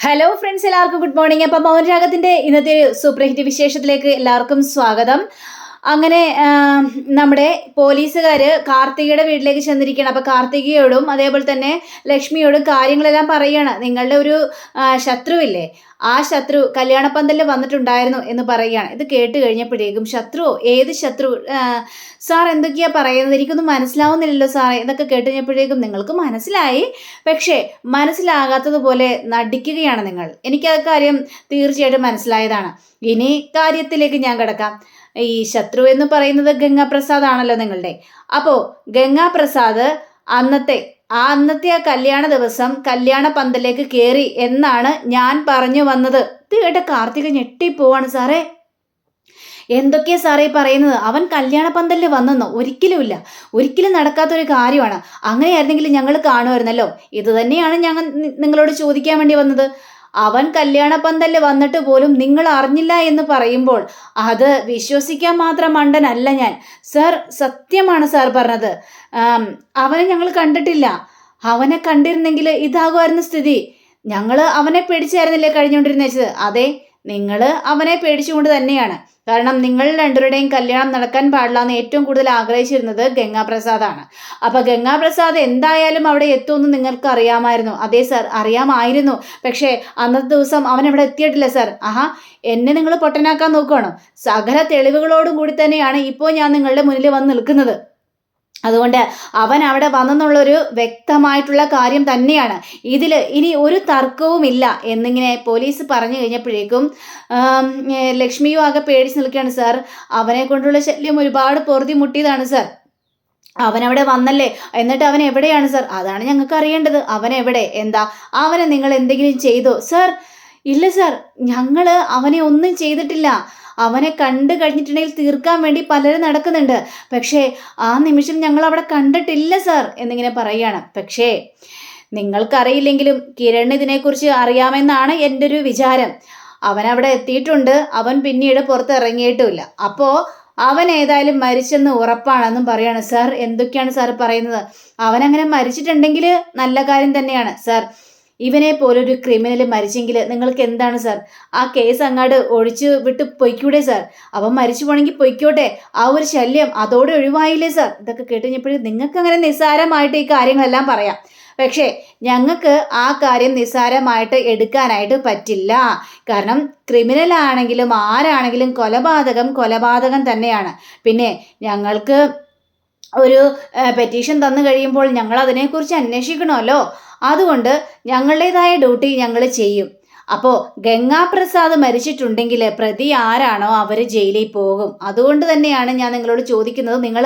Hello friends, എല്ലാവർക്കും good morning. അപ്പം മൗനരാഗത്തിൻ്റെ ഇന്നത്തെ സൂപ്പർ ഹിറ്റ് വിശേഷത്തിലേക്ക് എല്ലാവർക്കും സ്വാഗതം. അങ്ങനെ നമ്മുടെ പോലീസുകാർ കാർത്തികയുടെ വീട്ടിലേക്ക് ചെന്നിരിക്കുകയാണ്. അപ്പോൾ കാർത്തികയോടും അതേപോലെ തന്നെ ലക്ഷ്മിയോടും കാര്യങ്ങളെല്ലാം പറയുകയാണ്. നിങ്ങളുടെ ഒരു ശത്രുവില്ലേ, ആ ശത്രു കല്യാണപ്പന്തലിൽ വന്നിട്ടുണ്ടായിരുന്നു എന്ന് പറയുകയാണ്. ഇത് കേട്ട് കഴിഞ്ഞപ്പോഴേക്കും ശത്രു, ഏത് ശത്രു സാർ എന്തൊക്കെയാ പറയുന്നത്, എനിക്കൊന്നും മനസ്സിലാവുന്നില്ലല്ലോ സാറേ എന്നൊക്കെ കേട്ട് കഴിഞ്ഞപ്പോഴേക്കും നിങ്ങൾക്ക് മനസ്സിലായി, പക്ഷേ മനസ്സിലാകാത്തതുപോലെ നടിക്കുകയാണ് നിങ്ങൾ. എനിക്കത് കാര്യം തീർച്ചയായിട്ടും മനസ്സിലായതാണ്. ഇനി കാര്യത്തിലേക്ക് ഞാൻ കിടക്കാം. ഈ ശത്രു എന്ന് പറയുന്നത് ഗംഗാപ്രസാദ് ആണല്ലോ നിങ്ങളുടെ. അപ്പോൾ ഗംഗാപ്രസാദ് അന്നത്തെ ആ കല്യാണ ദിവസം കല്യാണ പന്തലേക്ക് കയറി എന്നാണ് ഞാൻ പറഞ്ഞു വന്നത്. ഇത് കേട്ട കാർത്തിക ഞെട്ടിപ്പോവാണ്. സാറേ എന്തൊക്കെയാ സാറേ പറയുന്നത്? അവൻ കല്യാണ പന്തലിൽ വന്നെന്നോ? ഒരിക്കലുമില്ല, ഒരിക്കലും നടക്കാത്തൊരു കാര്യമാണ്. അങ്ങനെയായിരുന്നെങ്കിൽ ഞങ്ങൾ കാണുമായിരുന്നല്ലോ. ഇത് തന്നെയാണ് ഞങ്ങൾ നിങ്ങളോട് ചോദിക്കാൻ വേണ്ടി വന്നത്. അവൻ കല്യാണ പന്തലിൽ വന്നിട്ട് പോലും നിങ്ങൾ അറിഞ്ഞില്ല എന്ന് പറയുമ്പോൾ അത് വിശ്വസിക്കാൻ മാത്രം മണ്ടനല്ല ഞാൻ. സാർ, സത്യമാണ് സാർ പറഞ്ഞത്. അവനെ ഞങ്ങൾ കണ്ടിട്ടില്ല. അവനെ കണ്ടിരുന്നെങ്കിൽ ഇതാകുമായിരുന്നു സ്ഥിതി. ഞങ്ങൾ അവനെ പേടിച്ചായിരുന്നില്ലേ കഴിഞ്ഞുകൊണ്ടിരുന്നത്? അതെ, നിങ്ങൾ അവനെ പേടിച്ചുകൊണ്ട് തന്നെയാണ്. കാരണം നിങ്ങൾ രണ്ടുപേരുടെയും കല്യാണം നടക്കാൻ പാടില്ല എന്ന് ഏറ്റവും കൂടുതൽ ആഗ്രഹിച്ചിരുന്നത് ഗംഗാപ്രസാദാണ്. അപ്പോൾ ഗംഗാപ്രസാദ് എന്തായാലും അവിടെ എത്തുമെന്ന് നിങ്ങൾക്ക് അറിയാമായിരുന്നു. അതെ സാർ, അറിയാമായിരുന്നു. പക്ഷേ അന്നത്തെ ദിവസം അവൻ ഇവിടെ എത്തിയിട്ടില്ല സാർ. എന്നെ നിങ്ങൾ പൊട്ടനാക്കാൻ നോക്കുകയാണോ? സകല തെളിവുകളോടും കൂടി തന്നെയാണ് ഇപ്പോൾ ഞാൻ നിങ്ങളുടെ മുന്നിൽ വന്ന് നിൽക്കുന്നത്. അതുകൊണ്ട് അവൻ അവിടെ വന്നെന്നുള്ളൊരു വ്യക്തമായിട്ടുള്ള കാര്യം തന്നെയാണ്. ഇതിൽ ഇനി ഒരു തർക്കവുമില്ല എന്നിങ്ങനെ പോലീസ് പറഞ്ഞു കഴിഞ്ഞപ്പോഴേക്കും ലക്ഷ്മിയും ആകെ പേടിച്ച് നിൽക്കുകയാണ്. സാർ, അവനെ കൊണ്ടുള്ള ശല്യം ഒരുപാട് പൊറുതി മുട്ടിയതാണ് സാർ. അവനവിടെ വന്നല്ലേ, എന്നിട്ട് അവൻ എവിടെയാണ് സാർ? അതാണ് ഞങ്ങൾക്ക് അറിയേണ്ടത്. അവൻ എവിടെ? എന്താ അവനെ നിങ്ങൾ എന്തെങ്കിലും ചെയ്തോ? സാർ, ഇല്ല സാർ, ഞങ്ങൾ അവനെ ഒന്നും ചെയ്തിട്ടില്ല. അവനെ കണ്ടു കഴിഞ്ഞിട്ടുണ്ടെങ്കിൽ തീർക്കാൻ വേണ്ടി പലരും നടക്കുന്നുണ്ട്. പക്ഷേ ആ നിമിഷം ഞങ്ങൾ അവിടെ കണ്ടിട്ടില്ല സാർ എന്നിങ്ങനെ പറയുകയാണ്. പക്ഷേ നിങ്ങൾക്കറിയില്ലെങ്കിലും കിരൺ ഇതിനെക്കുറിച്ച് അറിയാമെന്നാണ് എൻ്റെ ഒരു വിചാരം. അവൻ അവിടെ എത്തിയിട്ടുണ്ട്. അവൻ പിന്നീട് പുറത്തിറങ്ങിയിട്ടുമില്ല. അപ്പോൾ അവൻ ഏതായാലും മരിച്ചെന്ന് ഉറപ്പാണെന്നും പറയാണ്. സാർ, എന്തൊക്കെയാണ് സാർ പറയുന്നത്? അവനങ്ങനെ മരിച്ചിട്ടുണ്ടെങ്കിൽ നല്ല കാര്യം തന്നെയാണ് സാർ. ഇവനെ പോലൊരു ക്രിമിനൽ മരിച്ചെങ്കിൽ നിങ്ങൾക്ക് എന്താണ് സാർ? ആ കേസ് അങ്ങാട് ഒഴിച്ചു വിട്ട് പൊയ്ക്കൂടെ സാർ? അവൻ മരിച്ചു പോണെങ്കിൽ പൊയ്ക്കോട്ടെ. ആ ഒരു ശല്യം അതോടെ ഒഴിവായില്ലേ സാർ? ഇതൊക്കെ കേട്ടുകഴിഞ്ഞപ്പോഴും നിങ്ങൾക്ക് അങ്ങനെ നിസ്സാരമായിട്ട് ഈ കാര്യങ്ങളെല്ലാം പറയാം. പക്ഷേ ഞങ്ങൾക്ക് ആ കാര്യം നിസ്സാരമായിട്ട് എടുക്കാനായിട്ട് പറ്റില്ല. കാരണം ക്രിമിനൽ ആണെങ്കിലും ആരാണെങ്കിലും കൊലപാതകം തന്നെയാണ്. പിന്നെ ഞങ്ങൾക്ക് ഒരു പെറ്റീഷൻ തന്നു കഴിയുമ്പോൾ ഞങ്ങൾ അതിനെക്കുറിച്ച് അന്വേഷിക്കണമല്ലോ. അതുകൊണ്ട് ഞങ്ങളുടേതായ ഡ്യൂട്ടി ഞങ്ങൾ ചെയ്യും. അപ്പോൾ ഗംഗാപ്രസാദ് മരിച്ചിട്ടുണ്ടെങ്കിൽ പ്രതി ആരാണോ അവർ ജയിലിൽ പോകും. അതുകൊണ്ട് തന്നെയാണ് ഞാൻ നിങ്ങളോട് ചോദിക്കുന്നത്. നിങ്ങൾ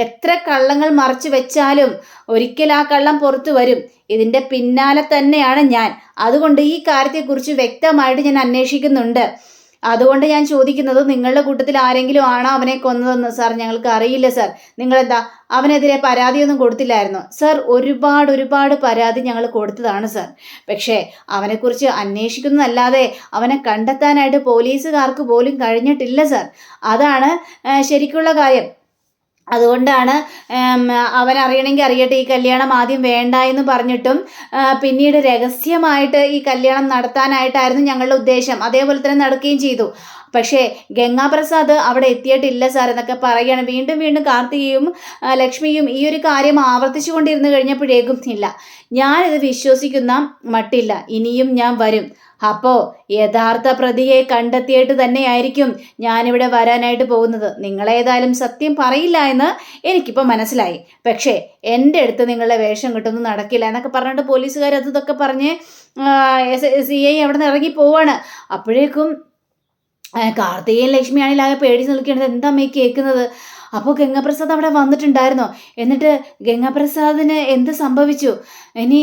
എത്ര കള്ളങ്ങൾ മറച്ചു വെച്ചാലും ഒരിക്കൽ ആ കള്ളം പുറത്തു വരും. ഇതിൻ്റെ പിന്നാലെ തന്നെയാണ് ഞാൻ. അതുകൊണ്ട് ഈ കാര്യത്തെക്കുറിച്ച് വ്യക്തമായിട്ട് ഞാൻ അന്വേഷിക്കുന്നുണ്ട്. അതുകൊണ്ട് ഞാൻ ചോദിക്കുന്നത്, നിങ്ങളുടെ കൂട്ടത്തിൽ ആരെങ്കിലും ആണോ അവനെ കൊന്നതെന്ന്? സാർ, ഞങ്ങൾക്ക് അറിയില്ല സാർ. നിങ്ങളെന്താ അവനെതിരെ പരാതിയൊന്നും കൊടുത്തില്ലായിരുന്നു? സാർ, ഒരുപാട് പരാതി ഞങ്ങൾ കൊടുത്തതാണ് സാർ. പക്ഷേ അവനെക്കുറിച്ച് അന്വേഷിക്കുന്നതല്ലാതെ അവനെ കണ്ടെത്താനായിട്ട് പോലീസുകാർക്ക് പോലും കഴിഞ്ഞിട്ടില്ല സാർ. അതാണ് ശരിക്കുള്ള കാര്യം. അതുകൊണ്ടാണ് അവൻ അറിയണമെങ്കിൽ അറിയട്ടെ, ഈ കല്യാണം ആദ്യം വേണ്ട എന്ന് പറഞ്ഞിട്ടും പിന്നീട് രഹസ്യമായിട്ട് ഈ കല്യാണം നടത്താനായിട്ടായിരുന്നു ഞങ്ങളുടെ ഉദ്ദേശം. അതേപോലെ തന്നെ നടക്കുകയും ചെയ്തു. പക്ഷേ ഗംഗാപ്രസാദ് അവിടെ എത്തിയിട്ടില്ല സാർ എന്നൊക്കെ പറയുകയാണ്. വീണ്ടും കാർത്തികയും ലക്ഷ്മിയും ഈ ഒരു കാര്യം ആവർത്തിച്ചു കൊണ്ടിരുന്നു കഴിഞ്ഞപ്പോഴേക്കും ഇല്ല, ഞാനിത് വിശ്വസിക്കുന്ന മട്ടില്ല, ഇനിയും ഞാൻ വരും. അപ്പോൾ യഥാർത്ഥ പ്രതിയെ കണ്ടെത്തിയിട്ട് തന്നെയായിരിക്കും ഞാനിവിടെ വരാനായിട്ട് പോകുന്നത്. നിങ്ങളേതായാലും സത്യം പറയില്ല എന്ന് എനിക്കിപ്പോൾ മനസ്സിലായി. പക്ഷേ എൻ്റെ അടുത്ത് നിങ്ങളുടെ വേഷം കിട്ടൊന്നും നടക്കില്ല എന്നൊക്കെ പറഞ്ഞിട്ട് പോലീസുകാർ അതൊക്കെ പറഞ്ഞ് CI അവിടെ നിന്ന് ഇറങ്ങി പോവാണ്. അപ്പോഴേക്കും കാർത്തികയും ലക്ഷ്മിയാണെങ്കിൽ ആകെ പേടിച്ച് നിൽക്കുന്നത്. എന്താ അമ്മ കേൾക്കുന്നത്? അപ്പോൾ ഗംഗാപ്രസാദ് അവിടെ വന്നിട്ടുണ്ടായിരുന്നോ? എന്നിട്ട് ഗംഗാപ്രസാദിന് എന്ത് സംഭവിച്ചു? ഇനി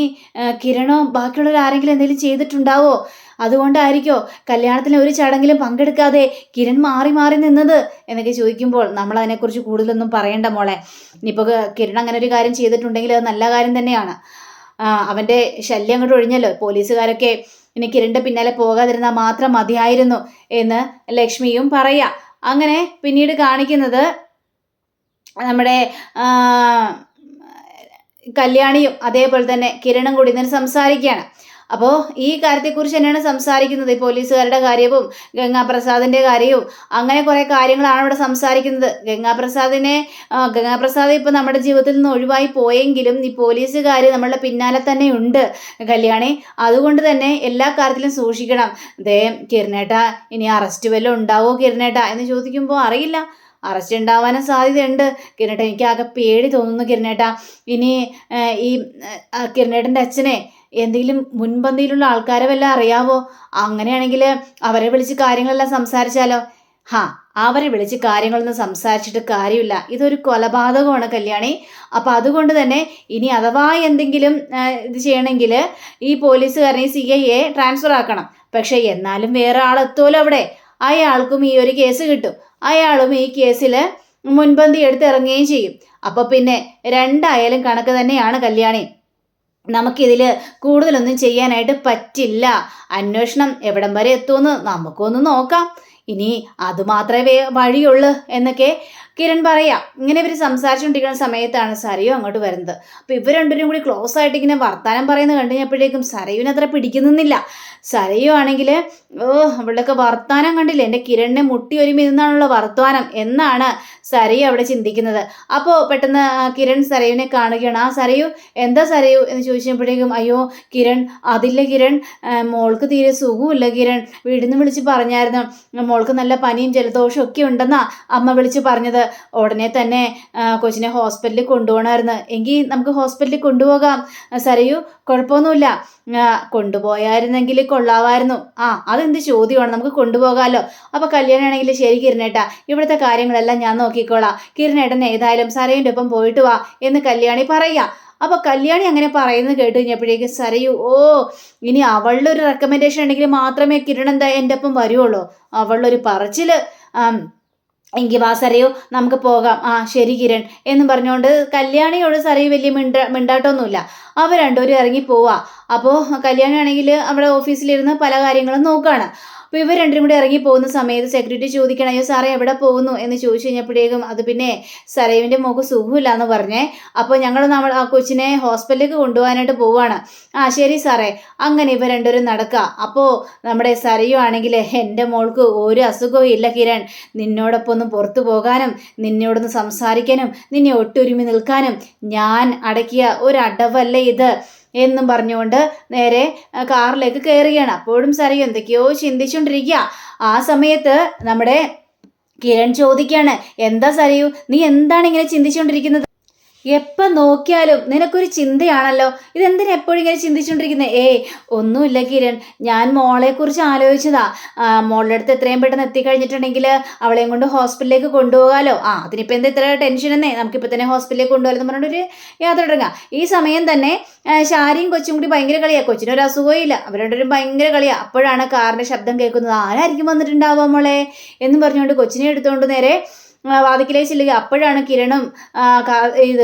കിരണോ ബാക്കിയുള്ളവർ ആരെങ്കിലും എന്തെങ്കിലും ചെയ്തിട്ടുണ്ടാവോ? അതുകൊണ്ടായിരിക്കോ കല്യാണത്തിന് ഒരു ചടങ്ങിലും പങ്കെടുക്കാതെ കിരൺ മാറി നിന്നത് എന്നൊക്കെ ചോദിക്കുമ്പോൾ നമ്മൾ അതിനെക്കുറിച്ച് കൂടുതലൊന്നും പറയണ്ട മോളെ. ഇനിയിപ്പോൾ കിരൺ അങ്ങനെ ഒരു കാര്യം ചെയ്തിട്ടുണ്ടെങ്കിൽ അത് നല്ല കാര്യം തന്നെയാണ്. അവൻ്റെ ശല്യം അങ്ങോട്ട് ഒഴിഞ്ഞല്ലോ. പോലീസുകാരൊക്കെ ഇനി കിരണിൻ്റെ പിന്നാലെ പോകാതിരുന്നാൽ മാത്രം മതിയായിരുന്നു എന്ന് ലക്ഷ്മിയും പറയാം. അങ്ങനെ പിന്നീട് കാണിക്കുന്നത് നമ്മുടെ കല്യാണിയും അതേപോലെ തന്നെ കിരണും കൂടി നിന്ന് സംസാരിക്കുകയാണ്. അപ്പോൾ ഈ കാര്യത്തെക്കുറിച്ച് തന്നെയാണ് സംസാരിക്കുന്നത്. ഈ പോലീസുകാരുടെ കാര്യവും ഗംഗാപ്രസാദിൻ്റെ കാര്യവും അങ്ങനെ കുറേ കാര്യങ്ങളാണ് ഇവിടെ സംസാരിക്കുന്നത്. ഗംഗാപ്രസാദ് ഇപ്പോൾ നമ്മുടെ ജീവിതത്തിൽ നിന്ന് ഒഴിവായി പോയെങ്കിലും ഈ പോലീസുകാർ നമ്മളുടെ പിന്നാലെ തന്നെ ഉണ്ട് കല്യാണി. അതുകൊണ്ട് തന്നെ എല്ലാ കാര്യത്തിലും സൂക്ഷിക്കണം. ദേ കിരണേട്ട, ഇനി അറസ്റ്റ് വല്ലതും ഉണ്ടാവോ കിരണേട്ട എന്ന് ചോദിക്കുമ്പോൾ അറിയില്ല, അറസ്റ്റ് ഉണ്ടാവാനും സാധ്യതയുണ്ട് കിരണേട്ട. എനിക്ക് ആകെ പേടി തോന്നുന്നു കിരണേട്ട. ഇനി ഈ കിരണേട്ടൻ്റെ അച്ഛനെ എന്തെങ്കിലും മുൻപന്തിയിലുള്ള ആൾക്കാരെ വല്ല അറിയാവോ? അങ്ങനെയാണെങ്കിൽ അവരെ വിളിച്ച് കാര്യങ്ങളെല്ലാം സംസാരിച്ചാലോ? അവരെ വിളിച്ച് കാര്യങ്ങളൊന്നും സംസാരിച്ചിട്ട് കാര്യമില്ല. ഇതൊരു കൊലപാതകമാണ് കല്യാണി. അപ്പം അതുകൊണ്ട് തന്നെ ഇനി അഥവാ എന്തെങ്കിലും ഇത് ചെയ്യണമെങ്കിൽ ഈ പോലീസുകാരനെ CIA ട്രാൻസ്ഫർ ആക്കണം. പക്ഷേ എന്നാലും വേറെ ആളെത്തുമല്ലോ അവിടെ. അയാൾക്കും ഈ ഒരു കേസ് കിട്ടും. അയാളും ഈ കേസിൽ മുൻപന്തി എടുത്തിറങ്ങുകയും ചെയ്യും. അപ്പോൾ പിന്നെ രണ്ടായാലും കണക്ക് തന്നെയാണ് കല്യാണി. നമുക്കിതിൽ കൂടുതലൊന്നും ചെയ്യാനായിട്ട് പറ്റില്ല. അന്വേഷണം എവിടം വരെ എത്തുമെന്ന് നമുക്കൊന്ന് നോക്കാം. ഇനി അതുമാത്രമേ വഴിയുള്ളൂ എന്നൊക്കെ കിരൺ പറയാം. ഇങ്ങനെ ഇവർ സംസാരിച്ചുകൊണ്ടിരിക്കുന്ന സമയത്താണ് സരയു അങ്ങോട്ട് വരുന്നത്. അപ്പോൾ ഇവർ രണ്ടുപേരും കൂടി ക്ലോസ് ആയിട്ട് ഇങ്ങനെ വർത്താനം പറയുന്നത് കണ്ടു കഴിഞ്ഞപ്പോഴേക്കും സരയുവിന് അത്ര പിടിക്കുന്നില്ല. സരയു ആണെങ്കിൽ അവളുടെയൊക്കെ വർത്താനം കണ്ടില്ലേ, എൻ്റെ കിരണിനെ മുട്ടി ഒരുമി നിന്നാണുള്ള വർത്താനം എന്നാണ് സരയു അവിടെ ചിന്തിക്കുന്നത്. അപ്പോൾ പെട്ടെന്ന് കിരൺ സരയുവിനെ കാണുകയാണ്. സരയു, എന്താ സരയു എന്ന് ചോദിച്ചപ്പോഴേക്കും അയ്യോ കിരൺ, അതില്ല കിരൺ, മോൾക്ക് തീരെ സുഖമില്ല കിരൺ. വീട്ടിൽ നിന്ന് വിളിച്ച് പറഞ്ഞായിരുന്നു മോൾക്ക് നല്ല പനിയും ജലദോഷവും ഒക്കെ ഉണ്ടെന്നാ അമ്മ വിളിച്ച് പറഞ്ഞത്. ഉടനെ തന്നെ കൊച്ചിനെ ഹോസ്പിറ്റലിൽ കൊണ്ടുപോകണമായിരുന്നു. എങ്കിൽ നമുക്ക് ഹോസ്പിറ്റലിൽ കൊണ്ടുപോകാം സരയു, കുഴപ്പമൊന്നുമില്ല. കൊണ്ടുപോയായിരുന്നെങ്കിൽ കൊള്ളാമായിരുന്നു. അതെന്ത് ചോദ്യമാണ്, നമുക്ക് കൊണ്ടുപോകാമല്ലോ. അപ്പോൾ കല്യാണമാണെങ്കിൽ ശരി കിരണേട്ടാ, ഇവിടുത്തെ കാര്യങ്ങളെല്ലാം ഞാൻ നോക്കിക്കോളാം. കിരണേട്ടൻ ഏതായാലും സരയുൻ്റെ ഒപ്പം പോയിട്ട് വാ എന്ന് കല്യാണി പറയാം. അപ്പോൾ കല്യാണി അങ്ങനെ പറയുന്നത് കേട്ട് കഴിഞ്ഞപ്പോഴേക്കും സരയു ഇനി അവളുടെ ഒരു റെക്കമെൻഡേഷൻ ഉണ്ടെങ്കിൽ മാത്രമേ കിരൺ എന്താ എൻ്റെ ഒപ്പം വരുവുള്ളൂ. അവളുടെ ഒരു പറച്ചിൽ എങ്കിൽ വാ സരയു നമുക്ക് പോകാം. ശരി കിരൺ എന്നും പറഞ്ഞുകൊണ്ട് കല്യാണിയോട് സരയു വലിയ മിണ്ടാട്ടമൊന്നുമില്ല. അവർ രണ്ടുപേരും ഇറങ്ങി പോവാ. അപ്പോൾ കല്യാണി ആണെങ്കിൽ അവിടെ ഓഫീസിലിരുന്ന് പല കാര്യങ്ങളും നോക്കുകയാണ്. അപ്പോൾ ഇവർ രണ്ടും കൂടി ഇറങ്ങി പോകുന്ന സമയത്ത് സെക്യൂരിറ്റി ചോദിക്കണം, അയ്യോ സാറേ എവിടെ പോകുന്നു എന്ന് ചോദിച്ചു കഴിഞ്ഞപ്പോഴേക്കും അത് പിന്നെ സരയുവിൻ്റെ മോൾക്ക് സുഖമില്ല എന്ന് പറഞ്ഞേ. അപ്പോൾ നമ്മൾ ആ കൊച്ചിനെ ഹോസ്പിറ്റലിലേക്ക് കൊണ്ടുപോകാനായിട്ട് പോവുകയാണ്. ശരി സാറേ. അങ്ങനെ ഇവർ രണ്ടുപേരും നടക്കുക. അപ്പോൾ നമ്മുടെ സരയു ആണെങ്കിൽ എൻ്റെ മോൾക്ക് ഒരു അസുഖവും ഇല്ല കിരൺ, നിന്നോടൊപ്പം ഒന്ന് പുറത്തു പോകാനും നിന്നോടൊന്ന് സംസാരിക്കാനും നിന്നെ ഒട്ടൊരുമി നിൽക്കാനും ഞാൻ അടക്കിയ ഒരു അടവല്ലേ ഇത് എന്നും പറഞ്ഞുകൊണ്ട് നേരെ കാറിലേക്ക് കയറുകയാണ്. അപ്പോഴും സരയു എന്തൊക്കെയോ ചിന്തിച്ചുകൊണ്ടിരിക്കുക. ആ സമയത്ത് നമ്മുടെ കിരൺ ചോദിക്കുകയാണ്, എന്താ സരയു, നീ എന്താണ് ഇങ്ങനെ ചിന്തിച്ചുകൊണ്ടിരിക്കുന്നത്? എപ്പം നോക്കിയാലും നിനക്കൊരു ചിന്തയാണല്ലോ, ഇതെന്തിനാ എപ്പോഴും ഇങ്ങനെ ചിന്തിച്ചുകൊണ്ടിരിക്കുന്നത്? ഒന്നുമില്ല കിരൺ, ഞാൻ മോളെക്കുറിച്ച് ആലോചിച്ചതാ. മോളുടെ അടുത്ത് എത്രയും പെട്ടെന്ന് എത്തിക്കഴിഞ്ഞിട്ടുണ്ടെങ്കിൽ അവളെയും കൊണ്ട് ഹോസ്പിറ്റലിലേക്ക് കൊണ്ടുപോകാമല്ലോ. അതിനിപ്പോൾ എന്താ ഇത്ര ടെൻഷൻ എന്നേ, നമുക്കിപ്പോൾ തന്നെ ഹോസ്പിറ്റലിലേക്ക് കൊണ്ടുപോകാമെന്ന് പറഞ്ഞിട്ടൊരു യാത്ര തുടങ്ങാം. ഈ സമയം തന്നെ ശാരിയും കൊച്ചും കൂടി ഭയങ്കര കളിയാണ്. കൊച്ചിനൊരു അസുഖവും ഇല്ല, അവർ രണ്ടുപേരും ഭയങ്കര കളിയാണ്. അപ്പോഴാണ് കാറിൻ്റെ ശബ്ദം കേൾക്കുന്നത്. ആരായിരിക്കും വന്നിട്ടുണ്ടാവുക മോളെ എന്ന് പറഞ്ഞുകൊണ്ട് കൊച്ചിനെ എടുത്തുകൊണ്ട് നേരെ വാതിക്കലേക്ക് ചെല്ലുക. അപ്പോഴാണ് കിരണും ഇത്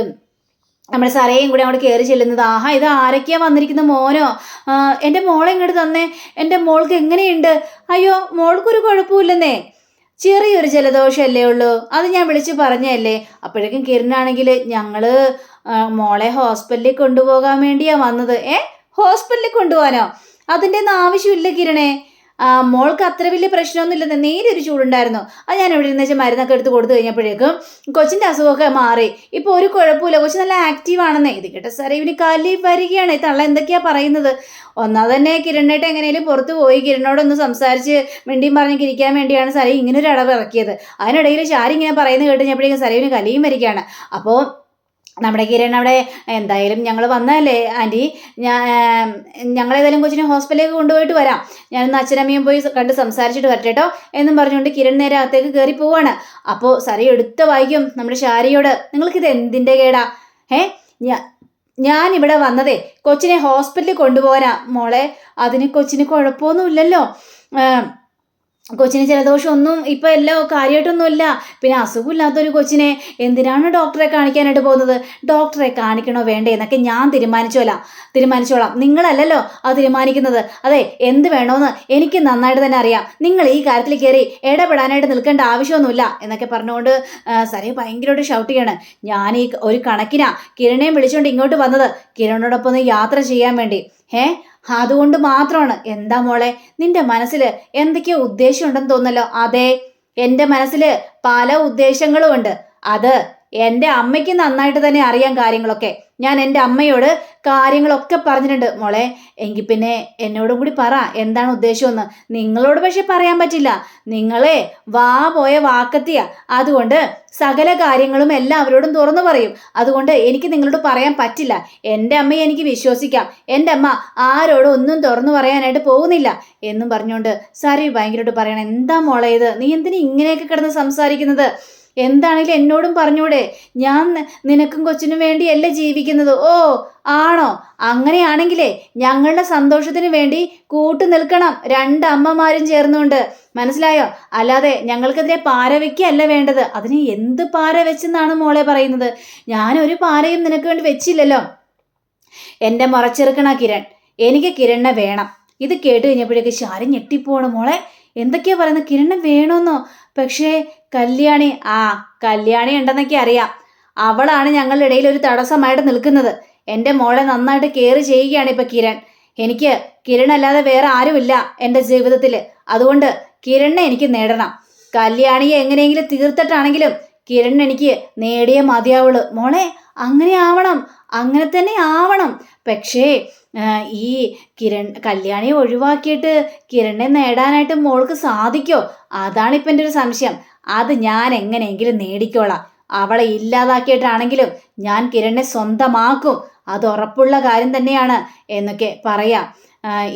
നമ്മുടെ സരയും കൂടി അങ്ങോട്ട് കയറി ചെല്ലുന്നത്. ഇത് ആരൊക്കെയാണ് വന്നിരിക്കുന്ന മോനോ? എൻ്റെ മോളെ ഇങ്ങോട്ട് തന്നെ, എൻ്റെ മോൾക്ക് എങ്ങനെയുണ്ട്? അയ്യോ മോൾക്കൊരു കുഴപ്പമില്ലെന്നേ, ചെറിയൊരു ജലദോഷമല്ലേ ഉള്ളൂ, അത് ഞാൻ വിളിച്ച് പറഞ്ഞല്ലേ. അപ്പോഴേക്കും കിരണാണെങ്കിൽ ഞങ്ങൾ മോളെ ഹോസ്പിറ്റലിൽ കൊണ്ടുപോകാൻ വേണ്ടിയാണ് വന്നത്. ഹോസ്പിറ്റലിൽ കൊണ്ടുപോകാനോ? അതിൻ്റെ ഒന്നും ആവശ്യമില്ല കിരണേ, മോൾക്ക് അത്ര വലിയ പ്രശ്നമൊന്നുമില്ലെന്ന്, നേരിയൊരു ചൂടുണ്ടായിരുന്നു. അത് ഞാൻ എവിടെ ഇരുന്ന് വെച്ചാൽ മരുന്നൊക്കെ എടുത്ത് കൊടുത്തു കഴിഞ്ഞപ്പോഴേക്കും കൊച്ചിൻ്റെ അസുഖമൊക്കെ മാറി. ഇപ്പോൾ ഒരു കുഴപ്പമില്ല, കൊച്ചു നല്ല ആക്റ്റീവ് ആണെന്നേ. ഇത് കേട്ട സരയുവിന് കലി വരികയാണ്. തള്ള എന്തൊക്കെയാണ് പറയുന്നത്? ഒന്നാമത് തന്നെ കിരണേട്ട് എങ്ങനെയും പുറത്ത് പോയി കിരണോടൊന്ന് സംസാരിച്ച് മിണ്ടിയും പറഞ്ഞൊക്കെ ഇരിക്കാൻ വേണ്ടിയാണ് സരയു ഇങ്ങനെ ഒരു അടവ് ഇറക്കിയത്. അതിനിടയിൽ ശാരി ഇങ്ങനെ പറയുന്നത് കേട്ട് കഴിഞ്ഞപ്പോഴേക്കും സരയുവിന് കലിയും വരികയാണ്. അപ്പോൾ നമ്മുടെ കിരൺ അവിടെ, എന്തായാലും ഞങ്ങൾ വന്നതല്ലേ ആൻറ്റി, ഞങ്ങളേതായാലും കൊച്ചിനെ ഹോസ്പിറ്റലിലേക്ക് കൊണ്ടുപോയിട്ട് വരാം, ഞാനൊന്ന് അച്ഛനമ്മയും പോയി കണ്ട് സംസാരിച്ചിട്ട് വരട്ടെ കേട്ടോ എന്നും പറഞ്ഞുകൊണ്ട് കിരൺ നേരെ അകത്തേക്ക് കയറി പോവാണ്. അപ്പോൾ സരയു എടുത്ത വായിക്കും നമ്മുടെ ശാരിയോട്, നിങ്ങൾക്കിത് എന്തിൻ്റെ കേടാ? ഞാനിവിടെ വന്നതേ കൊച്ചിനെ ഹോസ്പിറ്റലിൽ കൊണ്ടുപോകാനാ മോളെ. അതിന് കൊച്ചിന് കുഴപ്പമൊന്നുമില്ലല്ലോ, കൊച്ചിന് ജലദോഷം ഒന്നും ഇപ്പം എല്ലാം കാര്യമായിട്ടൊന്നുമില്ല. പിന്നെ അസുഖമില്ലാത്തൊരു കൊച്ചിനെ എന്തിനാണ് ഡോക്ടറെ കാണിക്കാനായിട്ട് പോകുന്നത്? ഡോക്ടറെ കാണിക്കണോ വേണ്ടേ എന്നൊക്കെ ഞാൻ തീരുമാനിച്ചോളാം. നിങ്ങളല്ലല്ലോ അത് തീരുമാനിക്കുന്നത്. അതെ, എന്ത് വേണമെന്ന് എനിക്ക് നന്നായിട്ട് തന്നെ അറിയാം. നിങ്ങൾ ഈ കാര്യത്തിൽ കയറി ഇടപെടാനായിട്ട് നിൽക്കേണ്ട ആവശ്യമൊന്നുമില്ല എന്നൊക്കെ പറഞ്ഞുകൊണ്ട് സരയു ഭയങ്കരമായിട്ട് ഷൗട്ട് ചെയ്യാണ്. ഞാൻ ഈ ഒരു കണക്കിനാ കിരണേയും വിളിച്ചുകൊണ്ട് ഇങ്ങോട്ട് വന്നത്, കിരണോടൊപ്പം ഒന്ന് യാത്ര ചെയ്യാൻ വേണ്ടി. അതുകൊണ്ട് മാത്രമാണ്. എന്താ മോളെ, നിന്റെ മനസ്സിൽ എന്തൊക്കെയോ ഉദ്ദേശം ഉണ്ടെന്ന് തോന്നല്ലോ? അതെ, എൻ്റെ മനസ്സിൽ പല ഉദ്ദേശങ്ങളും ഉണ്ട്. അത് എൻ്റെ അമ്മയ്ക്ക് നന്നായിട്ട് തന്നെ അറിയാം കാര്യങ്ങളൊക്കെ. ഞാൻ എൻ്റെ അമ്മയോട് കാര്യങ്ങളൊക്കെ പറഞ്ഞിട്ടുണ്ട് മോളെ. എങ്കിൽ പിന്നെ എന്നോടും കൂടി പറ എന്താണ് ഉദ്ദേശമെന്ന്. നിങ്ങളോട് പക്ഷെ പറയാൻ പറ്റില്ല, നിങ്ങളെ വാ പോയ വാക്കത്തിയ. അതുകൊണ്ട് സകല കാര്യങ്ങളും എല്ലാവരോടും തുറന്നു പറയും. അതുകൊണ്ട് എനിക്ക് നിങ്ങളോട് പറയാൻ പറ്റില്ല. എൻ്റെ അമ്മയെ എനിക്ക് വിശ്വസിക്കാം. എൻ്റെ അമ്മ ആരോടും ഒന്നും തുറന്നു പറയാനായിട്ട് പോകുന്നില്ല എന്നും പറഞ്ഞുകൊണ്ട് സരി ഭയങ്കരമായിട്ട് പറയണം. എന്താ മോളെ ഇത്, നീ എന്തിനാ ഇങ്ങനെയൊക്കെ കിടന്ന് സംസാരിക്കുന്നത്? എന്താണെങ്കിലും എന്നോടും പറഞ്ഞൂടെ? ഞാൻ നിനക്കും കൊച്ചിനും വേണ്ടിയല്ല ജീവിക്കുന്നത്. ഓ ആണോ? അങ്ങനെയാണെങ്കിലേ ഞങ്ങളുടെ സന്തോഷത്തിന് വേണ്ടി കൂട്ടു നിൽക്കണം രണ്ടമ്മമാരും ചേർന്നുകൊണ്ട്. മനസ്സിലായോ? അല്ലാതെ ഞങ്ങൾക്കെതിരെ പാര വെക്കുകയല്ല വേണ്ടത്. അതിന് എന്ത് പാര വെച്ചെന്നാണ് മോളെ പറയുന്നത്? ഞാനൊരു പാരയും നിനക്ക് വേണ്ടി വെച്ചില്ലല്ലോ. എൻ്റെ മുറച്ചെറുക്കണ കിരൺ, എനിക്ക് കിരണിനെ വേണം. ഇത് കേട്ട് കഴിഞ്ഞപ്പോഴേക്ക് ശാരി ഞെട്ടിപ്പോണം. മോളെ എന്തൊക്കെയാ പറയുന്നത്? കിരണിനെ വേണമെന്നോ? പക്ഷേ കല്യാണി കല്യാണി ഉണ്ടെന്നൊക്കെ അറിയാം. അവളാണ് ഞങ്ങളുടെ ഇടയിൽ ഒരു തടസ്സമായിട്ട് നിൽക്കുന്നത്. എൻ്റെ മോളെ നന്നായിട്ട് കെയർ ചെയ്യുകയാണ് ഇപ്പം കിരൺ. എനിക്ക് കിരണല്ലാതെ വേറെ ആരുമില്ല എൻ്റെ ജീവിതത്തിൽ. അതുകൊണ്ട് കിരണിനെ എനിക്ക് നേടണം. കല്യാണിയെ എങ്ങനെയെങ്കിലും തീർത്തിട്ടാണെങ്കിലും കിരണിനെ എനിക്ക് നേടിയേ മതിയാവുള്ളൂ. മോളെ അങ്ങനെ ആവണം, അങ്ങനെ തന്നെ ആവണം. പക്ഷേ ഈ കല്യാണിയെ ഒഴിവാക്കിയിട്ട് കിരണിനെ നേടാനായിട്ട് മോൾക്ക് സാധിക്കോ? അതാണിപ്പം എൻ്റെ ഒരു സംശയം. അത് ഞാൻ എങ്ങനെയെങ്കിലും നേടിക്കോളാം. അവളെ ഇല്ലാതാക്കിയിട്ടാണെങ്കിലും ഞാൻ കിരണിനെ സ്വന്തമാക്കും. അത് ഉറപ്പുള്ള കാര്യം തന്നെയാണ് എന്നൊക്കെ പറയാം.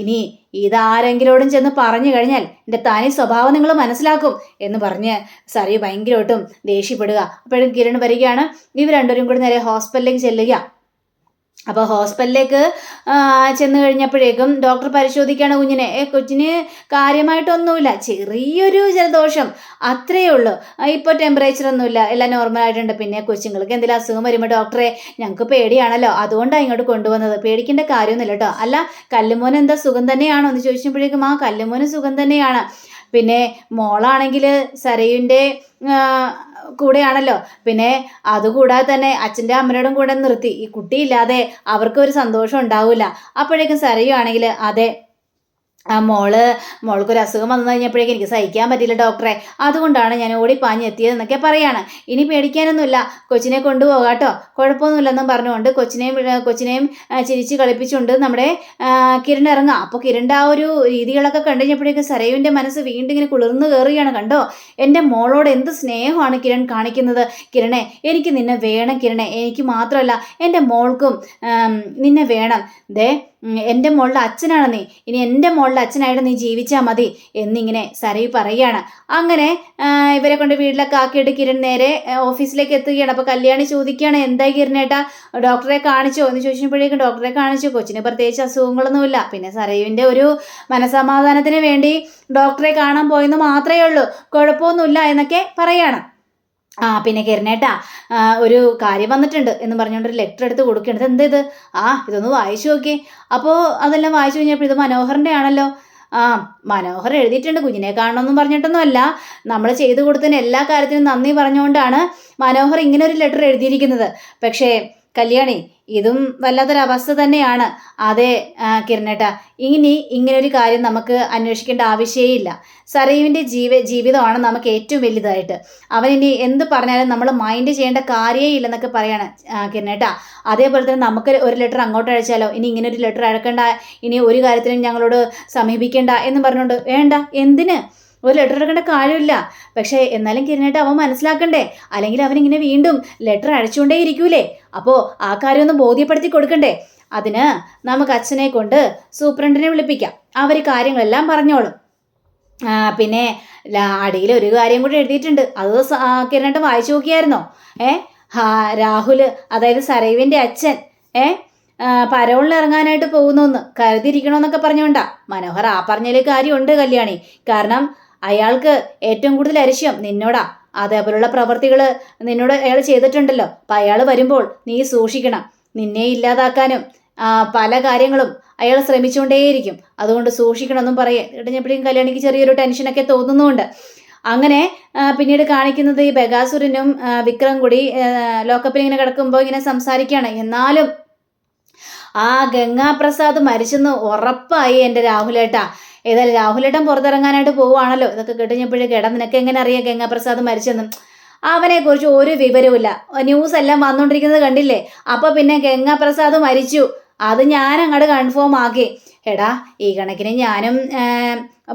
ഇനി ഇതാരെങ്കിലോടും ചെന്ന് പറഞ്ഞു കഴിഞ്ഞാൽ എൻ്റെ തനി സ്വഭാവം നിങ്ങൾ മനസ്സിലാക്കും എന്ന് പറഞ്ഞ് സരി ഭയങ്കരമായിട്ടും ദേഷ്യപ്പെടുക. അപ്പോഴും കിരൺ വരികയാണ്. ഇവർ രണ്ടുപേരും കൂടി നേരെ ഹോസ്പിറ്റലിലേക്ക് ചെല്ലുക. അപ്പോൾ ഹോസ്പിറ്റലിലേക്ക് ചെന്ന് കഴിഞ്ഞപ്പോഴേക്കും ഡോക്ടർ പരിശോധിക്കുകയാണ് കുഞ്ഞിനെ. കൊച്ചിന് കാര്യമായിട്ടൊന്നുമില്ല, ചെറിയൊരു ജലദോഷം അത്രയേ ഉള്ളൂ. ഇപ്പോൾ ടെമ്പറേച്ചറൊന്നുമില്ല, എല്ലാം നോർമലായിട്ടുണ്ട്. പിന്നെ കൊച്ചുങ്ങൾക്ക് എന്തെങ്കിലും അസുഖം വരുമ്പോൾ ഡോക്ടറെ ഞങ്ങൾക്ക് പേടിയാണല്ലോ, അതുകൊണ്ടാണ് ഇങ്ങോട്ട് കൊണ്ടുവന്നത്. പേടിക്കേണ്ട കാര്യമൊന്നുമില്ല കേട്ടോ. അല്ല കല്ലുമോൻ എന്താ സുഖം തന്നെയാണോ എന്ന് ചോദിച്ചപ്പോഴേക്കും കല്ലുമോന് സുഖം തന്നെയാണ്. പിന്നെ മോളാണെങ്കിൽ സരയുൻ്റെ കൂടെയാണല്ലോ. പിന്നെ അതുകൂടാതെ തന്നെ അച്ഛൻ്റെ അമ്മയോടും കൂടെ നിർത്തി. ഈ കുട്ടിയില്ലാതെ അവർക്കൊരു സന്തോഷം ഉണ്ടാവില്ല. അപ്പോഴേക്കും സരയുവാണെങ്കിൽ അതെ മോൾക്കൊരു അസുഖം വന്നു കഴിഞ്ഞപ്പോഴേക്കും എനിക്ക് സഹിക്കാൻ പറ്റില്ല ഡോക്ടറെ, അതുകൊണ്ടാണ് ഞാൻ ഓടിപ്പാഞ്ഞ് എത്തിയതെന്നൊക്കെ പറയാണ്. ഇനി പേടിക്കാനൊന്നുമില്ല, കൊച്ചിനെ കൊണ്ടുപോകാട്ടോ, കുഴപ്പമൊന്നുമില്ലെന്നും പറഞ്ഞുകൊണ്ട് കൊച്ചിനെയും ചിരിച്ച് കളിപ്പിച്ചുകൊണ്ട് നമ്മുടെ കിരൺ ഇറങ്ങാം. അപ്പോൾ കിരണിൻ്റെ ആ ഒരു രീതികളൊക്കെ കണ്ടു കഴിഞ്ഞപ്പോഴേക്കും സരയുവിൻ്റെ മനസ്സ് വീണ്ടും ഇങ്ങനെ കുളിർന്നു കയറുകയാണ്. കണ്ടോ എൻ്റെ മോളോട് എന്ത് സ്നേഹമാണ് കിരൺ കാണിക്കുന്നത്. കിരണേ എനിക്ക് നിന്നെ വേണം കിരണേ, എനിക്ക് മാത്രമല്ല എൻ്റെ മോൾക്കും നിന്നെ വേണം. എൻ്റെ മോളുടെ അച്ഛനാണ് നീ, ഇനി എൻ്റെ മോളുടെ അച്ഛനായിട്ട് നീ ജീവിച്ചാൽ മതി എന്നിങ്ങനെ സരയു പറയുകയാണ്. അങ്ങനെ ഇവരെ കൊണ്ട് വീട്ടിലൊക്കെ ആക്കിയിട്ട് കിരൺ നേരെ ഓഫീസിലേക്ക് എത്തുകയാണ്. അപ്പോൾ കല്യാണി ചോദിക്കുകയാണ്, എന്തായി കിരണേട്ടാ ഡോക്ടറെ കാണിച്ചോ എന്ന് ചോദിച്ചപ്പോഴേക്കും ഡോക്ടറെ കാണിച്ചു. കൊച്ചിന് പ്രത്യേകിച്ച് അസുഖങ്ങളൊന്നുമില്ല. പിന്നെ സരയുവിൻ്റെ ഒരു മനസമാധാനത്തിന് വേണ്ടി ഡോക്ടറെ കാണാൻ പോയെന്ന് മാത്രമേ ഉള്ളൂ, കുഴപ്പമൊന്നുമില്ല എന്നൊക്കെ പറയാണ്. പിന്നെ കിരണേട്ടാ ഒരു കാര്യം വന്നിട്ടുണ്ട് എന്ന് പറഞ്ഞുകൊണ്ടൊരു ലെറ്റർ എടുത്ത് കൊടുക്കേണ്ടത്. എന്താ ഇത്? ഇതൊന്ന് വായിച്ചു നോക്കി. അപ്പോൾ അതെല്ലാം വായിച്ചു കഴിഞ്ഞപ്പോൾ ഇത് മനോഹറിൻ്റെ ആണല്ലോ. മനോഹർ എഴുതിയിട്ടുണ്ട്. കുഞ്ഞിനെ കാണണമെന്നും പറഞ്ഞിട്ടൊന്നുമല്ല, നമ്മൾ ചെയ്തു കൊടുത്തതിന് എല്ലാ കാര്യത്തിനും നന്ദി പറഞ്ഞുകൊണ്ടാണ് മനോഹർ ഇങ്ങനെ ഒരു ലെറ്റർ എഴുതിയിരിക്കുന്നത്. പക്ഷേ കല്യാണി ഇതും വല്ലാത്തൊരവസ്ഥ തന്നെയാണ്. അതെ കിരണേട്ടാ, ഇങ്ങനൊരു കാര്യം നമുക്ക് അന്വേഷിക്കേണ്ട ആവശ്യമേയില്ല. സരയുവിൻ്റെ ജീവിതമാണ് നമുക്ക് ഏറ്റവും വലുതായിട്ട്. അവനിനി എന്ത് പറഞ്ഞാലും നമ്മൾ മൈൻഡ് ചെയ്യേണ്ട കാര്യമേ ഇല്ലെന്നൊക്കെ പറയാണ് കിരണേട്ടാ. അതേപോലെ തന്നെ നമുക്ക് ഒരു ലെറ്റർ അങ്ങോട്ട് അയച്ചാലോ? ഇനി ഇങ്ങനൊരു ലെറ്റർ അയക്കണ്ട, ഇനി ഒരു കാര്യത്തിനും ഞങ്ങളോട് സമീപിക്കേണ്ട എന്ന് പറഞ്ഞുകൊണ്ട് വേണ്ട, എന്തിന് ഒരു ലെറ്റർ എടുക്കേണ്ട കാര്യമില്ല. പക്ഷേ എന്നാലും കിരണേട്ട അവൻ മനസ്സിലാക്കണ്ടേ? അല്ലെങ്കിൽ അവനിങ്ങനെ വീണ്ടും ലെറ്റർ അയച്ചുകൊണ്ടേ ഇരിക്കൂലേ? അപ്പോൾ ആ കാര്യം ഒന്ന് ബോധ്യപ്പെടുത്തി കൊടുക്കണ്ടേ? അതിന് നമുക്ക് അച്ഛനെ കൊണ്ട് സൂപ്രണ്ടിനെ വിളിപ്പിക്കാം, അവർ കാര്യങ്ങളെല്ലാം പറഞ്ഞോളും. പിന്നെ അടിയിൽ ഒരു കാര്യം കൂടി എഴുതിയിട്ടുണ്ട്, അത് കിരണേട്ട വായിച്ചു നോക്കിയായിരുന്നോ? രാഹുൽ, അതായത് സരയുവിൻ്റെ അച്ഛൻ പരോളിന് ഇറങ്ങാനായിട്ട് പോകുന്നു കരുതിയിരിക്കണമെന്നൊക്കെ പറഞ്ഞുകൊണ്ടാ. മനോഹർ പറഞ്ഞതിൽ കാര്യമുണ്ട് കല്യാണി. കാരണം അയാൾക്ക് ഏറ്റവും കൂടുതൽ അരിശം നിന്നോടാ. അതേപോലുള്ള പ്രവർത്തികൾ നിന്നോട് അയാൾ ചെയ്തിട്ടുണ്ടല്ലോ. അപ്പം അയാൾ വരുമ്പോൾ നീ സൂക്ഷിക്കണം. നിന്നെ ഇല്ലാതാക്കാനും പല കാര്യങ്ങളും അയാൾ ശ്രമിച്ചുകൊണ്ടേയിരിക്കും, അതുകൊണ്ട് സൂക്ഷിക്കണമെന്നും കഴിഞ്ഞപ്പോഴേക്കും കല്യാണിക്ക് ചെറിയൊരു ടെൻഷനൊക്കെ തോന്നുന്നുണ്ട്. അങ്ങനെ പിന്നീട് കാണിക്കുന്നത് ഈ ബഗാസുരനും വിക്രം കൂടി ലോക്കപ്പിൽ ഇങ്ങനെ കിടക്കുമ്പോൾ ഇങ്ങനെ സംസാരിക്കുകയാണ്. എന്നാലും ആ ഗംഗാപ്രസാദ് മരിച്ചെന്ന് ഉറപ്പായി എൻ്റെ രാഹുലേട്ടാ. ഏതായാലും രാഹുലേട്ടൻ പുറത്തിറങ്ങാനായിട്ട് പോവുകയാണല്ലോ. ഇതൊക്കെ കേട്ടുകഴിഞ്ഞപ്പോഴേക്ക് എടാ നിനക്ക് എങ്ങനെ അറിയാം ഗംഗാപ്രസാദ് മരിച്ചെന്നും? അവനെക്കുറിച്ച് ഒരു വിവരവുമില്ല. ന്യൂസ് എല്ലാം വന്നുകൊണ്ടിരിക്കുന്നത് കണ്ടില്ലേ? അപ്പോൾ പിന്നെ ഗംഗാപ്രസാദ് മരിച്ചു, അത് ഞാൻ അങ്ങോട്ട് കൺഫേം ആക്കി. എടാ ഈ കണക്കിന് ഞാനും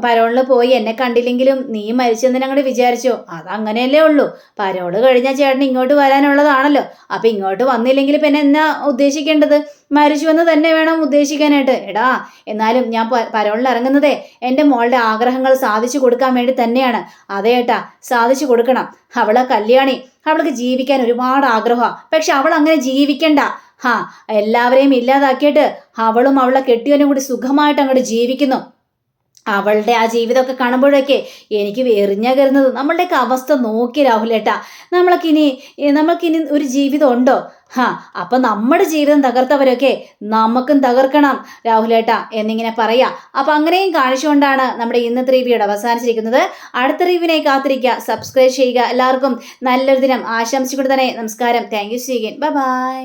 പരോളിൽ പോയി എന്നെ കണ്ടില്ലെങ്കിലും നീ മരിച്ചെന്ന് അങ്ങോട്ട് വിചാരിച്ചോ? അതങ്ങനെയല്ലേ ഉള്ളൂ. പരോള് കഴിഞ്ഞാൽ ചേട്ടൻ ഇങ്ങോട്ട് വരാനുള്ളതാണല്ലോ. അപ്പം ഇങ്ങോട്ട് വന്നില്ലെങ്കിൽ പിന്നെ എന്നാ ഉദ്ദേശിക്കേണ്ടത്? മരിച്ചുവെന്ന് തന്നെ വേണം ഉദ്ദേശിക്കാനായിട്ട്. എടാ എന്നാലും ഞാൻ പരോളിൽ ഇറങ്ങുന്നതേ എൻ്റെ മോളുടെ ആഗ്രഹങ്ങൾ സാധിച്ചു കൊടുക്കാൻ വേണ്ടി തന്നെയാണ്. അതേ ഏട്ടാ, സാധിച്ചു കൊടുക്കണം. അവളെ കല്യാണി, അവൾക്ക് ജീവിക്കാൻ ഒരുപാട് ആഗ്രഹമാണ്. പക്ഷെ അവൾ അങ്ങനെ ജീവിക്കണ്ട. എല്ലാവരെയും ഇല്ലാതാക്കിയിട്ട് അവളും അവളെ കെട്ടിയവനും കൂടി സുഖമായിട്ട് അങ്ങോട്ട് ജീവിക്കുന്നു. അവളുടെ ആ ജീവിതമൊക്കെ കാണുമ്പോഴൊക്കെ എനിക്ക് എറിഞ്ഞ കയറുന്നത്. നമ്മളുടെയൊക്കെ അവസ്ഥ നോക്കി രാഹുലേട്ടാ. നമ്മൾക്കിനി ഒരു ജീവിതം ഉണ്ടോ? അപ്പം നമ്മുടെ ജീവിതം തകർത്തവരൊക്കെ നമുക്കും തകർക്കണം രാഹുലേട്ടാ എന്നിങ്ങനെ പറയാം. അപ്പം അങ്ങനെയും കാണിച്ചുകൊണ്ടാണ് നമ്മുടെ ഇന്നത്തെ റിവ്യൂടെ അവസാനിച്ചിരിക്കുന്നത്. അടുത്ത റിവ്യൂവിനെ കാത്തിരിക്കുക, സബ്സ്ക്രൈബ് ചെയ്യുക. എല്ലാവർക്കും നല്ലൊരു ദിനം ആശംസിച്ചുകൊണ്ട് തന്നെ നമസ്കാരം. Thank you. See again. Bye by.